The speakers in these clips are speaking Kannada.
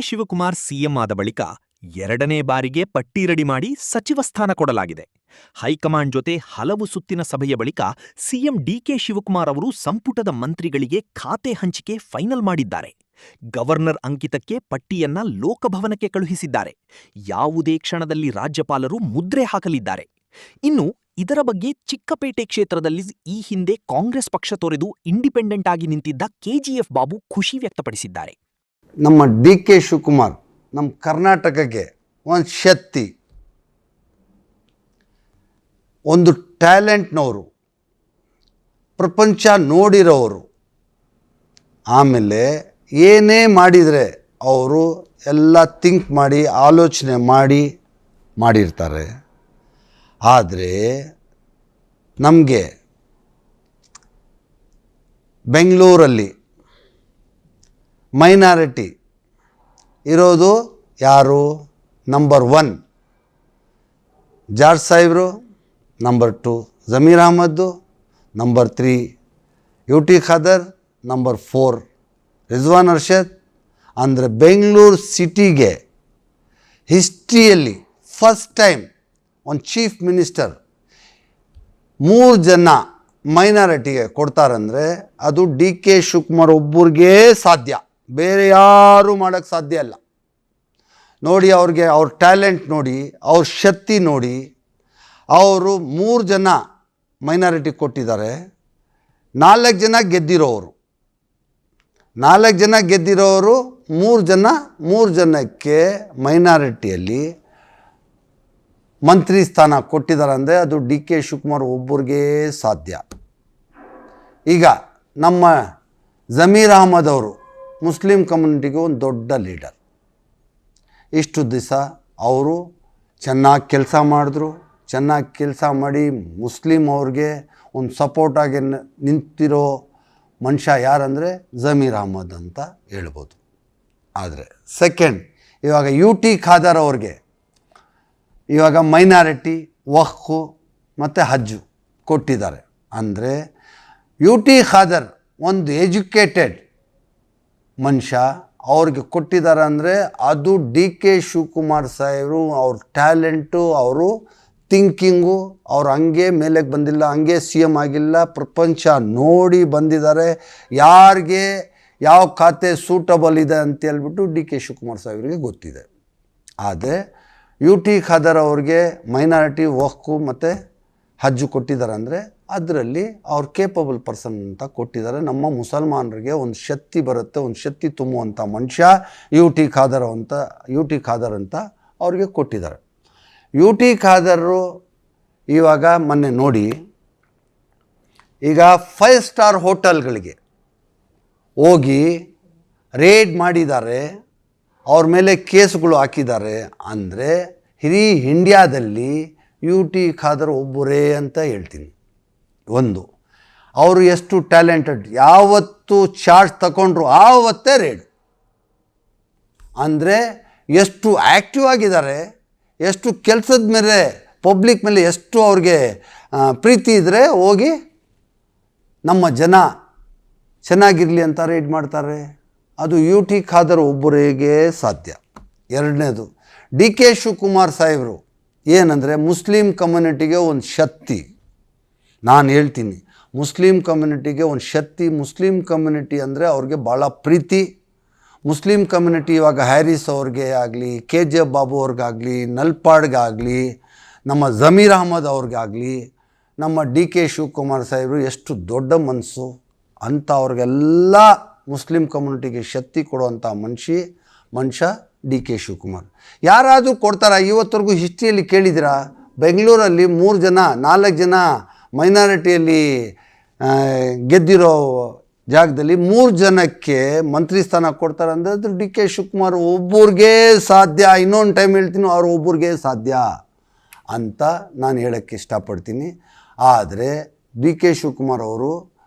ಶಿವಕುಮಾರ್ ಸಿಎಂ ಆದ ಬಳಿಕ ಎರಡನೇ ಬಾರಿಗೆ ಪಟ್ಟಿ ರೆಡಿ ಮಾಡಿ ಸಚಿವ ಸ್ಥಾನ ಕೊಡಲಾಗಿದೆ. ಹೈಕಮಾಂಡ್ ಜೊತೆ ಹಲವು ಸುತ್ತಿನ ಸಭೆಯ ಬಳಿಕ ಸಿಎಂ ಡಿಕೆ ಶಿವಕುಮಾರ್ ಅವರು ಸಂಪುಟದ ಮಂತ್ರಿಗಳಿಗೆ ಖಾತೆ ಹಂಚಿಕೆ ಫೈನಲ್ ಮಾಡಿದ್ದಾರೆ. ಗವರ್ನರ್ ಅಂಕಿತಕ್ಕೆ ಪಟ್ಟಿಯನ್ನ ಲೋಕಭವನಕ್ಕೆ ಕಳುಹಿಸಿದ್ದಾರೆ. ಯಾವುದೇ ಕ್ಷಣದಲ್ಲಿ ರಾಜ್ಯಪಾಲರು ಮುದ್ರೆ ಹಾಕಲಿದ್ದಾರೆ. ಇನ್ನು ಇದರ ಬಗ್ಗೆ ಚಿಕ್ಕಪೇಟೆ ಕ್ಷೇತ್ರದಲ್ಲಿ ಈ ಹಿಂದೆ ಕಾಂಗ್ರೆಸ್ ಪಕ್ಷ ತೊರೆದು ಇಂಡಿಪೆಂಡೆಂಟ್ ಆಗಿ ನಿಂತಿದ್ದ ಕೆಜಿಎಫ್ ಬಾಬು ಖುಷಿ ವ್ಯಕ್ತಪಡಿಸಿದ್ದಾರೆ. ನಮ್ಮ ಡಿ ಕೆ ಶಿವಕುಮಾರ್ ನಮ್ಮ ಕರ್ನಾಟಕಕ್ಕೆ ಒಂದು ಶಕ್ತಿ, ಒಂದು ಟ್ಯಾಲೆಂಟ್ನವರು, ಪ್ರಪಂಚ ನೋಡಿರೋರು. ಆಮೇಲೆ ಏನೇ ಮಾಡಿದರೆ ಅವರು ಎಲ್ಲ ಥಿಂಕ್ ಮಾಡಿ ಆಲೋಚನೆ ಮಾಡಿರ್ತಾರೆ. ಆದರೆ ನಮಗೆ ಬೆಂಗಳೂರಲ್ಲಿ ಮೈನಾರಿಟಿ ಇರೋದು ಯಾರು? ನಂಬರ್ 1 ಜಾರ್ಜ್ ಸಾಹೇಬ್ರು, number 2 Zameer Ahmed, number 3 UT Khader, number 4 Rizwan Arshad. ಅಂದರೆ ಬೆಂಗಳೂರು ಸಿಟಿಗೆ ಹಿಸ್ಟ್ರಿಯಲ್ಲಿ ಫಸ್ಟ್ ಟೈಮ್ ಒಂದು ಚೀಫ್ ಮಿನಿಸ್ಟರ್ 3 ಜನ ಮೈನಾರಿಟಿಗೆ ಕೊಡ್ತಾರಂದರೆ ಅದು ಡಿ ಕೆ ಶಿವಕುಮಾರ್ ಒಬ್ಬರಿಗೆ ಸಾಧ್ಯ, ಬೇರೆ ಯಾರೂ ಮಾಡೋಕ್ಕೆ ಸಾಧ್ಯ ಇಲ್ಲ. ನೋಡಿ, ಅವ್ರ ಟ್ಯಾಲೆಂಟ್ ನೋಡಿ, ಅವ್ರ ಶಕ್ತಿ ನೋಡಿ. ಅವರು 3 ಜನ ಮೈನಾರಿಟಿ ಕೊಟ್ಟಿದ್ದಾರೆ. 4 ಜನ ಗೆದ್ದಿರೋರು, 3 ಜನಕ್ಕೆ ಮೈನಾರಿಟಿಯಲ್ಲಿ ಮಂತ್ರಿ ಸ್ಥಾನ ಕೊಟ್ಟಿದ್ದಾರೆ. ಅಂದರೆ ಅದು ಡಿ ಕೆ ಶಿವಕುಮಾರ್ ಒಬ್ಬರಿಗೆ ಸಾಧ್ಯ. ಈಗ ನಮ್ಮ ಜಮೀರ್ ಅಹಮದ್ ಅವರು ಮುಸ್ಲಿಂ ಕಮ್ಯುನಿಟಿಗೆ ಒಂದು ದೊಡ್ಡ ಲೀಡರ್. ಇಷ್ಟು ದಿವಸ ಅವರು ಚೆನ್ನಾಗಿ ಕೆಲಸ ಮಾಡಿದ್ರು. ಚೆನ್ನಾಗಿ ಕೆಲಸ ಮಾಡಿ ಮುಸ್ಲಿಂ ಅವ್ರಿಗೆ ಒಂದು ಸಪೋರ್ಟಾಗಿ ನಿಂತಿರೋ ಮನುಷ್ಯ ಯಾರಂದರೆ ಜಮೀರ್ ಅಹಮದ್ ಅಂತ ಹೇಳ್ಬೋದು. ಆದರೆ ಸೆಕೆಂಡ್, ಇವಾಗ UT ಖಾದರ್ ಅವ್ರಿಗೆ ಇವಾಗ ಮೈನಾರಿಟಿ, ವಕ್ಫು ಮತ್ತು ಹಜ್ಜು ಕೊಟ್ಟಿದ್ದಾರೆ. ಅಂದರೆ UT ಖಾದರ್ ಒಂದು ಎಜುಕೇಟೆಡ್ ಮನುಷ್ಯ, ಅವ್ರಿಗೆ ಕೊಟ್ಟಿದ್ದಾರೆ. ಅಂದರೆ ಅದು ಡಿ ಕೆ ಶಿವಕುಮಾರ್ ಸಾಹೇಬರು ಅವ್ರ ಟ್ಯಾಲೆಂಟು, ಅವರು ಥಿಂಕಿಂಗು, ಅವ್ರು ಹಂಗೆ ಮೇಲೆಗೆ ಬಂದಿಲ್ಲ, ಹಂಗೆ CM ಆಗಿಲ್ಲ, ಪ್ರಪಂಚ ನೋಡಿ ಬಂದಿದ್ದಾರೆ. ಯಾರಿಗೆ ಯಾವ ಖಾತೆ ಸೂಟಬಲ್ ಇದೆ ಅಂತೇಳ್ಬಿಟ್ಟು ಡಿ ಕೆ ಶಿವಕುಮಾರ್ ಸಾಹೇಬರಿಗೆ ಗೊತ್ತಿದೆ. ಆದರೆ UT ಖಾದರ್ ಅವ್ರಿಗೆ ಮೈನಾರಿಟಿ, ವಕ್ಫು ಮತ್ತು ಹಜ್ಜು ಕೊಟ್ಟಿದ್ದಾರೆ. ಅಂದರೆ ಅದರಲ್ಲಿ ಅವ್ರು ಕೇಪಬಲ್ ಪರ್ಸನ್ ಅಂತ ಕೊಟ್ಟಿದ್ದಾರೆ. ನಮ್ಮ ಮುಸಲ್ಮಾನರಿಗೆ ಒಂದು ಶಕ್ತಿ ಬರುತ್ತೆ, ಒಂದು ಶಕ್ತಿ ತುಂಬುವಂಥ ಮನುಷ್ಯ UT ಖಾದರ್ ಅಂತ ಅವ್ರಿಗೆ ಕೊಟ್ಟಿದ್ದಾರೆ. UT ಖಾದರು ಇವಾಗ ಮೊನ್ನೆ ನೋಡಿ, ಈಗ 5 ಸ್ಟಾರ್ ಹೋಟೆಲ್ಗಳಿಗೆ ಹೋಗಿ ರೇಡ್ ಮಾಡಿದ್ದಾರೆ, ಅವ್ರ ಮೇಲೆ ಕೇಸ್ಗಳು ಹಾಕಿದ್ದಾರೆ. ಅಂದರೆ ಇಡೀ ಇಂಡಿಯಾದಲ್ಲಿ UT ಖಾದರ್ ಒಬ್ಬರೇ ಅಂತ ಹೇಳ್ತೀನಿ. ಒಂದು, ಅವರು ಎಷ್ಟು ಟ್ಯಾಲೆಂಟೆಡ್, ಯಾವತ್ತು ಚಾರ್ಜ್ ತಗೊಂಡ್ರು ಆವತ್ತೇ ರೇಡ್. ಅಂದರೆ ಎಷ್ಟು ಆ್ಯಕ್ಟಿವ್ ಆಗಿದ್ದಾರೆ, ಎಷ್ಟು ಕೆಲಸದ ಮೇಲೆ, ಪಬ್ಲಿಕ್ ಮೇಲೆ ಎಷ್ಟು ಅವ್ರಿಗೆ ಪ್ರೀತಿ ಇದ್ದರೆ ಹೋಗಿ ನಮ್ಮ ಜನ ಚೆನ್ನಾಗಿರಲಿ ಅಂತ ರೇಡ್ ಮಾಡ್ತಾರೆ. ಅದು UT ಖಾದರ್ ಒಬ್ಬರಿಗೆ ಸಾಧ್ಯ. ಎರಡನೇದು, ಡಿ ಕೆ ಶಿವಕುಮಾರ್ ಸಾಹೇಬರು ಏನಂದರೆ ಮುಸ್ಲಿಂ ಕಮ್ಯುನಿಟಿಗೆ ಒಂದು ಶಕ್ತಿ. ನಾನು ಹೇಳ್ತೀನಿ, ಮುಸ್ಲಿಂ ಕಮ್ಯುನಿಟಿಗೆ ಒಂದು ಶಕ್ತಿ. ಮುಸ್ಲಿಂ ಕಮ್ಯುನಿಟಿ ಅಂದರೆ ಅವ್ರಿಗೆ ಭಾಳ ಪ್ರೀತಿ. ಮುಸ್ಲಿಂ ಕಮ್ಯುನಿಟಿ ಇವಾಗ ಹ್ಯಾರಿಸ್ ಅವ್ರಿಗೆ ಆಗಲಿ, KGF ಬಾಬು ಅವ್ರಿಗಾಗಲಿ, ನಲ್ಪಾಡ್ಗಾಗಲಿ, ನಮ್ಮ ಜಮೀರ್ ಅಹಮದ್ ಅವ್ರಿಗಾಗಲಿ, ನಮ್ಮ ಡಿ ಕೆ ಶಿವಕುಮಾರ್ ಸಾಹೇಬರು ಎಷ್ಟು ದೊಡ್ಡ ಮನಸ್ಸು ಅಂತ ಅವ್ರಿಗೆಲ್ಲ ಮುಸ್ಲಿಂ ಕಮ್ಯುನಿಟಿಗೆ ಶಕ್ತಿ ಕೊಡುವಂಥ ಮನುಷ್ಯ ಡಿ ಕೆ ಶಿವಕುಮಾರ್. ಯಾರಾದರೂ ಕೊಡ್ತಾರಾ? ಇವತ್ತರೆಗೂ ಹಿಸ್ಟ್ರಿಯಲ್ಲಿ ಕೇಳಿದಿರಾ? ಬೆಂಗಳೂರಲ್ಲಿ 4 ಜನ ಮೈನಾರಿಟಿಯಲ್ಲಿ ಗೆದ್ದಿರೋ ಜಾಗದಲ್ಲಿ 3 ಜನಕ್ಕೆ ಮಂತ್ರಿ ಸ್ಥಾನ ಕೊಡ್ತಾರೆ. ಅಂದರೆ ಅದು ಡಿ ಕೆ ಶಿವಕುಮಾರ್ ಒಬ್ಬರಿಗೆ ಸಾಧ್ಯ. ಇನ್ನೊಂದು ಟೈಮ್ ಹೇಳ್ತೀನಿ, ಅವ್ರು ಒಬ್ಬರಿಗೆ ಸಾಧ್ಯ ಅಂತ ನಾನು ಹೇಳೋಕ್ಕೆ ಇಷ್ಟಪಡ್ತೀನಿ. ಆದರೆ ಡಿ ಕೆ ಶಿವಕುಮಾರ್ ಅವರು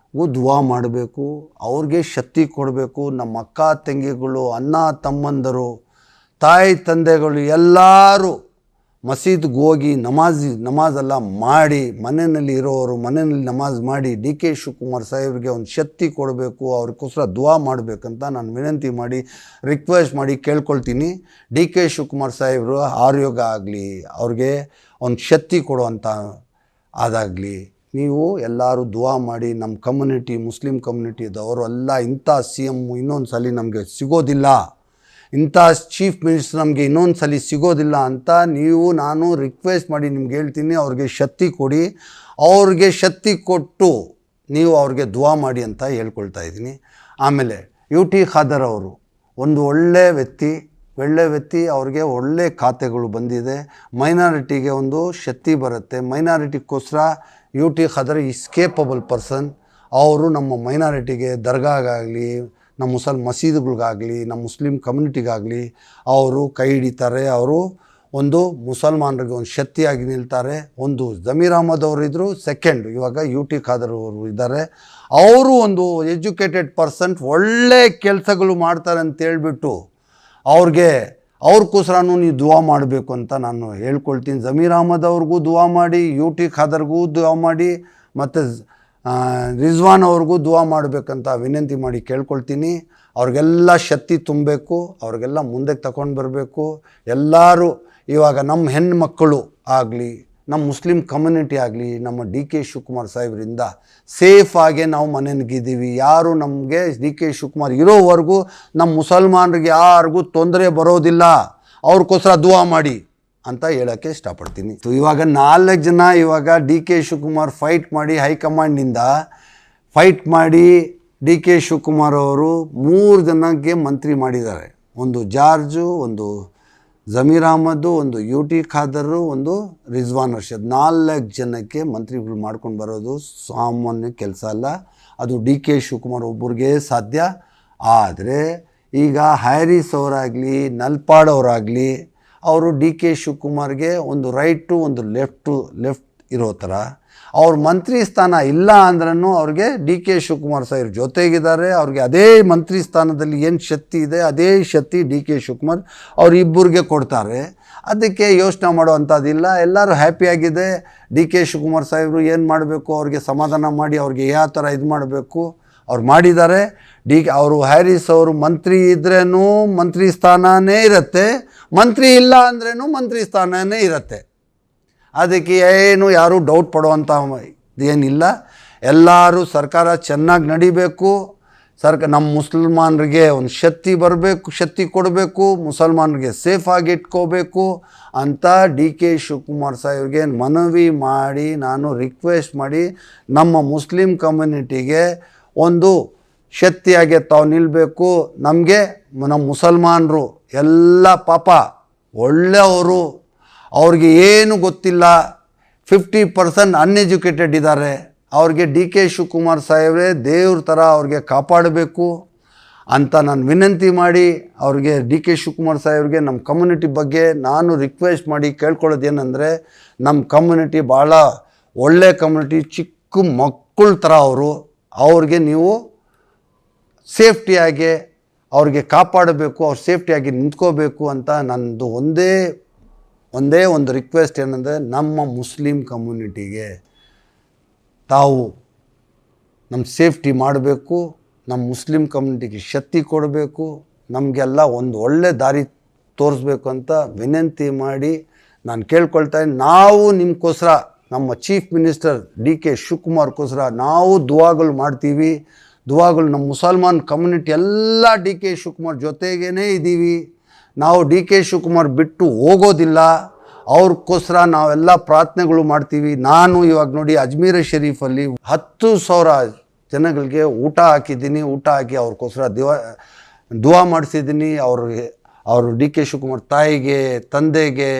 ದುವಾ ಮಾಡಬೇಕು, ಅವ್ರಿಗೆ ಶಕ್ತಿ ಕೊಡಬೇಕು. ನಮ್ಮ ಅಕ್ಕ ತಂಗಿಗಳು, ಅಣ್ಣ ತಮ್ಮಂದರು, ತಾಯಿ ತಂದೆಗಳು ಎಲ್ಲರೂ ಮಸೀದ್ಗೆ ಹೋಗಿ ನಮಾಜೆಲ್ಲ ಮಾಡಿ, ಮನೆಯಲ್ಲಿ ಇರೋರು ಮನೆಯಲ್ಲಿ ನಮಾಜ್ ಮಾಡಿ ಡಿ ಕೆ ಶಿವಕುಮಾರ್ ಸಾಹೇಬ್ರಿಗೆ ಒಂದು ಶಕ್ತಿ ಕೊಡಬೇಕು, ಅವ್ರಿಗೋಸ್ಕರ ದುವಾ ಮಾಡಬೇಕಂತ ನಾನು ವಿನಂತಿ ಮಾಡಿ ರಿಕ್ವೆಸ್ಟ್ ಮಾಡಿ ಕೇಳ್ಕೊಳ್ತೀನಿ. ಡಿ ಕೆ ಶಿವಕುಮಾರ್ ಸಾಹೇಬರು ಆರೋಗ್ಯ ಆಗಲಿ, ಅವ್ರಿಗೆ ಒಂದು ಶಕ್ತಿ ಕೊಡುವಂಥ ಅದಾಗಲಿ ನೀವು ಎಲ್ಲರೂ ದುವಾ ಮಾಡಿ. ನಮ್ಮ ಕಮ್ಯುನಿಟಿ, ಮುಸ್ಲಿಂ ಕಮ್ಯುನಿಟಿದವರು ಎಲ್ಲ ಇಂಥ ಸಿ ಎಮ್ ಇನ್ನೊಂದು ಸಲ ನಮಗೆ ಸಿಗೋದಿಲ್ಲ, ಇಂಥ ಚೀಫ್ ಮಿನಿಸ್ಟರ್ ನಮಗೆ ಇನ್ನೊಂದು ಸಲ ಸಿಗೋದಿಲ್ಲ ಅಂತ ನಾನು ರಿಕ್ವೆಸ್ಟ್ ಮಾಡಿ ನಿಮ್ಗೆ ಹೇಳ್ತೀನಿ. ಅವ್ರಿಗೆ ಶಕ್ತಿ ಕೊಡಿ, ಅವ್ರಿಗೆ ಶಕ್ತಿ ಕೊಟ್ಟು ನೀವು ಅವ್ರಿಗೆ ದುವಾ ಮಾಡಿ ಅಂತ ಹೇಳ್ಕೊಳ್ತಾ ಇದ್ದೀನಿ. ಆಮೇಲೆ UT ಖಾದರ್ ಅವರು ಒಂದು ಒಳ್ಳೆಯ ವ್ಯಕ್ತಿ, ಅವ್ರಿಗೆ ಒಳ್ಳೆ ಖಾತೆಗಳು ಬಂದಿದೆ. ಮೈನಾರಿಟಿಗೆ ಒಂದು ಶಕ್ತಿ ಬರುತ್ತೆ. ಮೈನಾರಿಟಿಗೋಸ್ಕರ UT Khader is capable person. ಅವರು ನಮ್ಮ ಮೈನಾರಿಟಿಗೆ ದರ್ಗಾಗಾಗಲಿ, ನಮ್ಮ ಮಸೀದಿಗಳಿಗಾಗಲಿ, ನಮ್ಮ ಮುಸ್ಲಿಂ ಕಮ್ಯುನಿಟಿಗಾಗಲಿ ಅವರು ಕೈ ಹಿಡಿತಾರೆ. ಅವರು ಒಂದು ಮುಸಲ್ಮಾನರಿಗೆ ಒಂದು ಶಕ್ತಿಯಾಗಿ ನಿಲ್ತಾರೆ. ಒಂದು ಜಮೀರ್ ಅಹಮದ್ ಅವರು ಇದ್ದರು, ಸೆಕೆಂಡ್ ಇವಾಗ UT ಖಾದರ್ ಅವರು ಇದ್ದಾರೆ. ಅವರು ಒಂದು ಎಜುಕೇಟೆಡ್ ಪರ್ಸನ್, ಒಳ್ಳೆ ಕೆಲಸಗಳು ಮಾಡ್ತಾರೆ ಅಂತೇಳ್ಬಿಟ್ಟು ಅವ್ರಿಗೋಸ್ಕರನೂ ನೀವು ದುವಾ ಮಾಡಬೇಕು ಅಂತ ನಾನು ಹೇಳ್ಕೊಳ್ತೀನಿ. ಜಮೀರ್ ಅಹಮದ್ ಅವ್ರಿಗೂ ದುವಾ ಮಾಡಿ, UT ಖಾದರ್ಗೂ ದುವಾ ಮಾಡಿ, ಮತ್ತು ರಿಜ್ವಾನ್ ಅವ್ರಿಗೂ ದುವಾ ಮಾಡಬೇಕಂತ ವಿನಂತಿ ಮಾಡಿ ಕೇಳ್ಕೊಳ್ತೀನಿ. ಅವ್ರಿಗೆಲ್ಲ ಶಕ್ತಿ ತುಂಬಬೇಕು, ಅವ್ರಿಗೆಲ್ಲ ಮುಂದಕ್ಕೆ ತಗೊಂಡು ಬರಬೇಕು. ಎಲ್ಲರೂ ಇವಾಗ ನಮ್ಮ ಹೆಣ್ಮಕ್ಕಳು ಆಗಲಿ, ನಮ್ಮ ಮುಸ್ಲಿಂ ಕಮ್ಯುನಿಟಿ ಆಗಲಿ, ನಮ್ಮ ಡಿ ಕೆ ಶಿವಕುಮಾರ್ ಸಾಹೇಬರಿಂದ ಸೇಫಾಗೆ ನಾವು ಮನೆಗಿದ್ದೀವಿ. ಯಾರು ನಮಗೆ ಡಿ ಕೆ ಶಿವಕುಮಾರ್ ಇರೋವರೆಗೂ ನಮ್ಮ ಮುಸಲ್ಮಾನರಿಗೆ ಯಾರಿಗೂ ತೊಂದರೆ ಬರೋದಿಲ್ಲ. ಅವ್ರಿಗೋಸ್ಕರ ದುವಾ ಮಾಡಿ ಅಂತ ಹೇಳೋಕ್ಕೆ ಇಷ್ಟಪಡ್ತೀನಿ. ಇವಾಗ 4 ಜನ ಇವಾಗ ಡಿ ಕೆ ಶಿವಕುಮಾರ್ ಫೈಟ್ ಮಾಡಿ, ಹೈಕಮಾಂಡಿಂದ ಫೈಟ್ ಮಾಡಿ ಡಿ ಕೆ ಶಿವಕುಮಾರ್ ಅವರು 3 ಜನಕ್ಕೆ ಮಂತ್ರಿ ಮಾಡಿದ್ದಾರೆ. ಒಂದು ಜಾರ್ಜು, ಒಂದು ಜಮೀರ್ ಅಹಮದ್ದು, ಒಂದು UT ಖಾದರ್, ಒಂದು ರಿಜ್ವಾನ್ ಅರ್ಷದ್. 4 ಜನಕ್ಕೆ ಮಂತ್ರಿಗಳು ಮಾಡ್ಕೊಂಡು ಬರೋದು ಸಾಮಾನ್ಯ ಕೆಲಸ ಅಲ್ಲ. ಅದು ಡಿ ಕೆ ಶಿವಕುಮಾರ್ ಒಬ್ಬರಿಗೆ ಸಾಧ್ಯ. ಆದರೆ ಈಗ ಹ್ಯಾರಿಸ್ ಅವರಾಗಲಿ, ನಲ್ಪಾಡ್ ಅವರಾಗಲಿ, ಅವರು ಡಿ ಕೆ ಶಿವಕುಮಾರ್ಗೆ ಒಂದು ರೈಟು ಒಂದು ಲೆಫ್ಟ್ ಇರೋ ಥರ, ಅವ್ರ ಮಂತ್ರಿ ಸ್ಥಾನ ಇಲ್ಲ ಅಂದ್ರೂ ಅವ್ರಿಗೆ ಡಿ ಕೆ ಶಿವಕುಮಾರ್ ಸಾಹೇಬ್ರ ಜೊತೆಗಿದ್ದಾರೆ. ಅವ್ರಿಗೆ ಅದೇ ಮಂತ್ರಿ ಸ್ಥಾನದಲ್ಲಿ ಏನು ಶಕ್ತಿ ಇದೆ ಅದೇ ಶಕ್ತಿ ಡಿ ಕೆ ಶಿವಕುಮಾರ್ ಅವರಿಬ್ಬರಿಗೆ ಕೊಡ್ತಾರೆ. ಅದಕ್ಕೆ ಯೋಚನೆ ಮಾಡೋವಂಥದ್ದಿಲ್ಲ. ಎಲ್ಲರೂ ಹ್ಯಾಪಿಯಾಗಿದೆ. ಡಿ ಕೆ ಶಿವಕುಮಾರ್ ಸಾಹೇಬರು ಏನು ಮಾಡಬೇಕು, ಅವ್ರಿಗೆ ಸಮಾಧಾನ ಮಾಡಿ ಅವ್ರಿಗೆ ಯಾವ ಥರ ಇದು ಮಾಡಬೇಕು ಅವ್ರು ಮಾಡಿದ್ದಾರೆ. ಅವರು ಹ್ಯಾರಿಸ್ ಅವರು ಮಂತ್ರಿ ಇದ್ರೇನು ಮಂತ್ರಿ ಸ್ಥಾನನೇ ಇರುತ್ತೆ, ಮಂತ್ರಿ ಇಲ್ಲ ಅಂದ್ರೇನು ಮಂತ್ರಿ ಸ್ಥಾನನೇ ಇರುತ್ತೆ. ಅದಕ್ಕೆ ಏನು ಯಾರೂ ಡೌಟ್ ಪಡುವಂಥ ಏನಿಲ್ಲ. ಎಲ್ಲರೂ ಸರ್ಕಾರ ಚೆನ್ನಾಗಿ ನಡಿಬೇಕು. ನಮ್ಮ ಮುಸಲ್ಮಾನರಿಗೆ ಒಂದು ಶಕ್ತಿ ಬರಬೇಕು, ಶಕ್ತಿ ಕೊಡಬೇಕು, ಮುಸಲ್ಮಾನರಿಗೆ ಸೇಫಾಗಿ ಇಟ್ಕೋಬೇಕು ಅಂತ ಡಿ ಕೆ ಶಿವಕುಮಾರ್ ಸಾಹೇಬ್ರಿಗೆ ಮನವಿ ಮಾಡಿ ನಾನು ರಿಕ್ವೆಸ್ಟ್ ಮಾಡಿ ನಮ್ಮ ಮುಸ್ಲಿಂ ಕಮ್ಯುನಿಟಿಗೆ ಒಂದು ಶಕ್ತಿಯಾಗಿ ತಾವು ನಿಲ್ಲಬೇಕು. ನಮ್ಮ ಮುಸಲ್ಮಾನರು ಎಲ್ಲ ಪಾಪ ಒಳ್ಳೆಯವರು, ಅವ್ರಿಗೆ ಏನು ಗೊತ್ತಿಲ್ಲ, 50% ಅನ್ಎಜುಕೇಟೆಡ್ ಇದ್ದಾರೆ. ಅವ್ರಿಗೆ ಡಿ ಕೆ ಶಿವಕುಮಾರ್ ಸಾಹೇಬ್ರೆ ದೇವ್ರ ಥರ ಅವ್ರಿಗೆ ಕಾಪಾಡಬೇಕು ಅಂತ ನಾನು ವಿನಂತಿ ಮಾಡಿ ಅವ್ರಿಗೆ ಡಿ ಕೆ ಶಿವಕುಮಾರ್ ಸಾಹೇಬ್ರಿಗೆ ನಮ್ಮ ಕಮ್ಯುನಿಟಿ ಬಗ್ಗೆ ನಾನು ರಿಕ್ವೆಸ್ಟ್ ಮಾಡಿ ಕೇಳ್ಕೊಳ್ಳೋದೇನೆಂದರೆ, ನಮ್ಮ ಕಮ್ಯುನಿಟಿ ಭಾಳ ಒಳ್ಳೆ ಕಮ್ಯುನಿಟಿ, ಚಿಕ್ಕ ಮಕ್ಕಳ ಥರ ಅವ್ರಿಗೆ ನೀವು ಸೇಫ್ಟಿಯಾಗಿ ಅವ್ರಿಗೆ ಕಾಪಾಡಬೇಕು, ಅವ್ರು ಸೇಫ್ಟಿಯಾಗಿ ನಿಂತ್ಕೋಬೇಕು ಅಂತ ನನ್ನದು ಒಂದೇ ಒಂದು ರಿಕ್ವೆಸ್ಟ್ ಏನಂದರೆ, ನಮ್ಮ ಮುಸ್ಲಿಂ ಕಮ್ಯುನಿಟಿಗೆ ತಾವು ನಮ್ಮ ಸೇಫ್ಟಿ ಮಾಡಬೇಕು, ನಮ್ಮ ಮುಸ್ಲಿಂ ಕಮ್ಯುನಿಟಿಗೆ ಶಕ್ತಿ ಕೊಡಬೇಕು, ನಮಗೆಲ್ಲ ಒಂದು ಒಳ್ಳೆ ದಾರಿ ತೋರಿಸ್ಬೇಕು ಅಂತ ವಿನಂತಿ ಮಾಡಿ ನಾನು ಕೇಳ್ಕೊಳ್ತಾ ಇದ್ದೀನಿ. ನಾವು ನಿಮಗೋಸ್ಕರ ನಮ್ಮ ಚೀಫ್ ಮಿನಿಸ್ಟರ್ ಡಿ ಕೆ ಶಿವಕುಮಾರ್ಗೋಸ್ಕರ ನಾವು ದುವಾಗಳು ಮಾಡ್ತೀವಿ. ದುವಾಗಳು ನಮ್ಮ ಮುಸಲ್ಮಾನ್ ಕಮ್ಯುನಿಟಿ ಎಲ್ಲ ಡಿ ಕೆ ಶಿವಕುಮಾರ್ ಜೊತೆಗೇ ಇದ್ದೀವಿ. ನಾವು ಡಿ ಕೆ ಶಿವಕುಮಾರ್ ಬಿಟ್ಟು ಹೋಗೋದಿಲ್ಲ. ಅವ್ರಿಗೋಸ್ಕರ ನಾವೆಲ್ಲ ಪ್ರಾರ್ಥನೆಗಳು ಮಾಡ್ತೀವಿ. ನಾನು ಇವಾಗ ನೋಡಿ ಅಜ್ಮೀರ್ ಶರೀಫಲ್ಲಿ 10,000 ಜನಗಳಿಗೆ ಊಟ ಹಾಕಿದ್ದೀನಿ. ಊಟ ಹಾಕಿ ಅವ್ರಿಗೋಸ್ಕರ ದುವಾ ಮಾಡಿಸಿದ್ದೀನಿ. ಅವರು ಡಿ ಕೆ ಶಿವಕುಮಾರ್ ತಾಯಿಗೆ, ತಂದೆಗೆ,